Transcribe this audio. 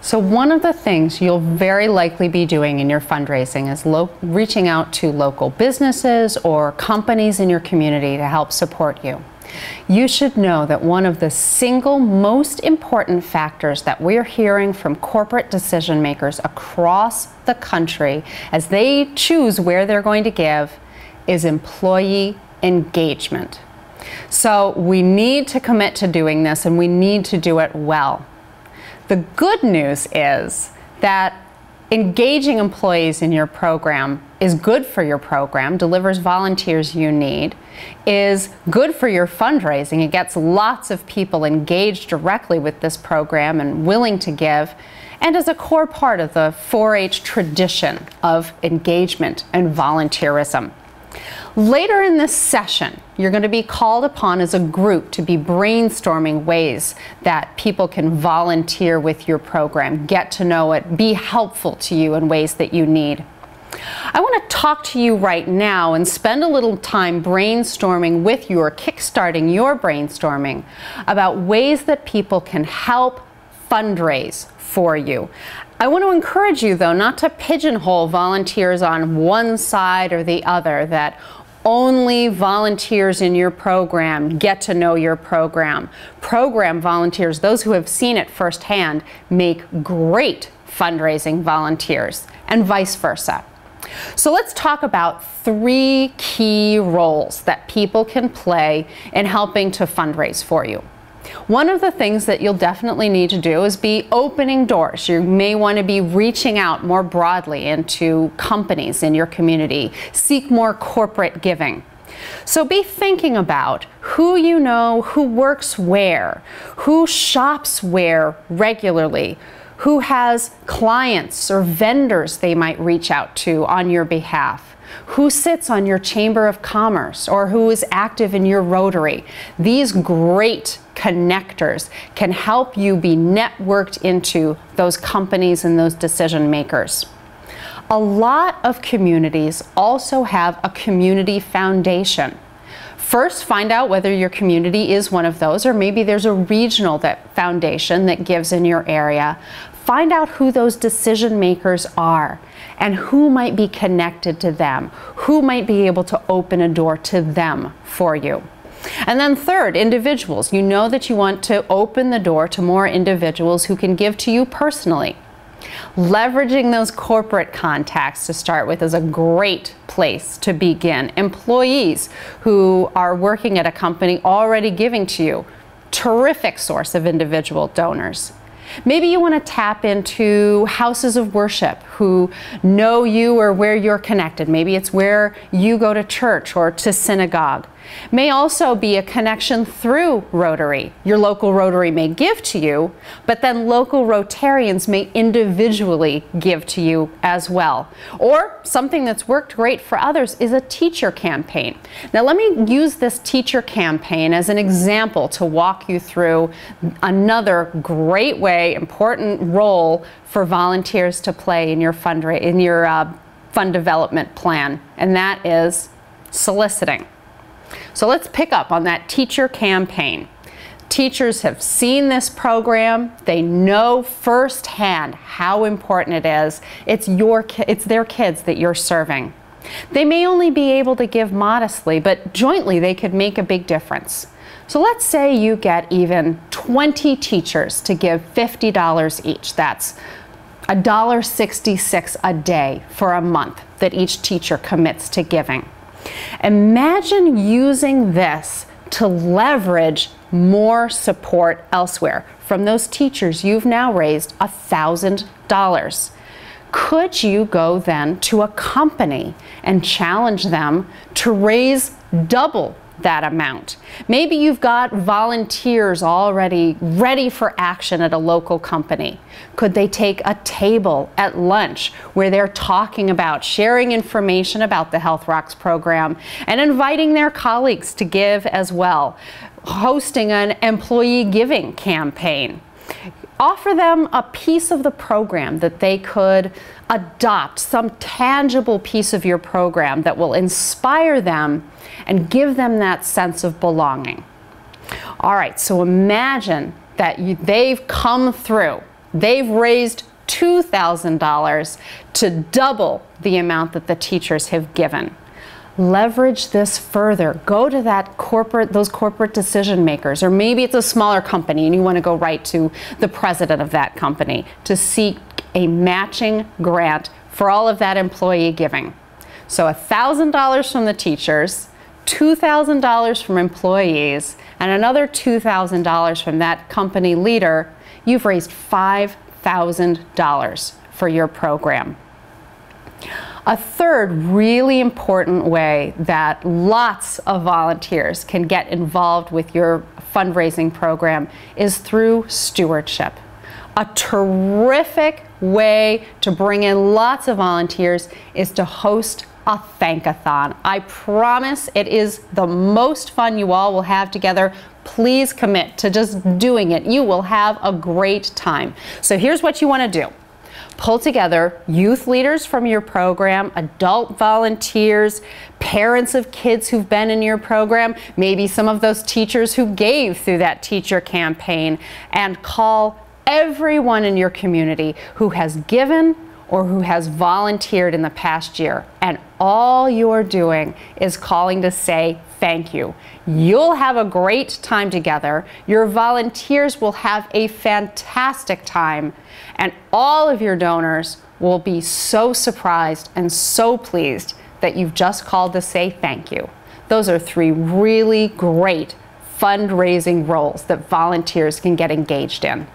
So one of the things you'll very likely be doing in your fundraising is reaching out to local businesses or companies in your community to help support you. You should know that one of the single most important factors that we're hearing from corporate decision makers across the country as they choose where they're going to give is employee engagement. So we need to commit to doing this, and we need to do it well. The good news is that engaging employees in your program is good for your program, delivers volunteers you need, is good for your fundraising. It gets lots of people engaged directly with this program and willing to give, and is a core part of the 4-H tradition of engagement and volunteerism. Later in this session, you're going to be called upon as a group to be brainstorming ways that people can volunteer with your program, get to know it, be helpful to you in ways that you need. I want to talk to you right now and spend a little time brainstorming with you, or kickstarting your brainstorming about ways that people can help fundraise for you. I want to encourage you, though, not to pigeonhole volunteers on one side or the other, that only volunteers in your program get to know your program. Program volunteers, those who have seen it firsthand, make great fundraising volunteers, and vice versa. So let's talk about 3 key roles that people can play in helping to fundraise for you. One of the things that you'll definitely need to do is be opening doors. You may want to be reaching out more broadly into companies in your community. Seek more corporate giving. So be thinking about who you know, who works where, who shops where regularly, who has clients or vendors they might reach out to on your behalf, who sits on your Chamber of Commerce, or who is active in your Rotary. These great connectors can help you be networked into those companies and those decision makers. A lot of communities also have a community foundation. First, find out whether your community is one of those, or maybe there's a regional foundation that gives in your area. Find out who those decision makers are and who might be connected to them, who might be able to open a door to them for you. And then third, individuals. You know that you want to open the door to more individuals who can give to you personally. Leveraging those corporate contacts to start with is a great place to begin. Employees who are working at a company already giving to you, terrific source of individual donors. Maybe you want to tap into houses of worship who know you or where you're connected. Maybe it's where you go to church or to synagogue. May also be a connection through Rotary. Your local Rotary may give to you, but then local Rotarians may individually give to you as well. Or something that's worked great for others is a teacher campaign. Now let me use this teacher campaign as an example to walk you through another great way, important role for volunteers to play in your fund development plan, and that is soliciting. So let's pick up on that teacher campaign. Teachers have seen this program. They know firsthand how important it is. It's their kids that you're serving. They may only be able to give modestly, but jointly they could make a big difference. So let's say you get even 20 teachers to give $50 each. That's $1.66 a day for a month that each teacher commits to giving. Imagine using this to leverage more support elsewhere from those teachers you've now raised $1,000. Could you go then to a company and challenge them to raise double that amount? Maybe you've got volunteers already ready for action at a local company. Could they take a table at lunch where they're talking about sharing information about the Health Rocks program and inviting their colleagues to give as well? Hosting an employee giving campaign. Offer them a piece of the program that they could adopt, some tangible piece of your program that will inspire them and give them that sense of belonging. All right, so imagine that they've come through they've raised $2,000 to double the amount that the teachers have given. Leverage this further. Go to those corporate decision makers, or maybe it's a smaller company and you want to go right to the president of that company to seek a matching grant for all of that employee giving. So $1,000 from the teachers, $2,000 from employees, and another $2,000 from that company leader. You've raised $5,000 for your program. A third really important way that lots of volunteers can get involved with your fundraising program is through stewardship. A terrific way to bring in lots of volunteers is to host a thankathon. I promise it is the most fun you all will have together. Please commit to just doing it. You will have a great time. So here's what you want to do. Pull together youth leaders from your program, adult volunteers, parents of kids who've been in your program, maybe some of those teachers who gave through that teacher campaign, and call everyone in your community who has given or who has volunteered in the past year. And all you're doing is calling to say thank you. You'll have a great time together. Your volunteers will have a fantastic time. And all of your donors will be so surprised and so pleased that you've just called to say thank you. Those are 3 really great fundraising roles that volunteers can get engaged in.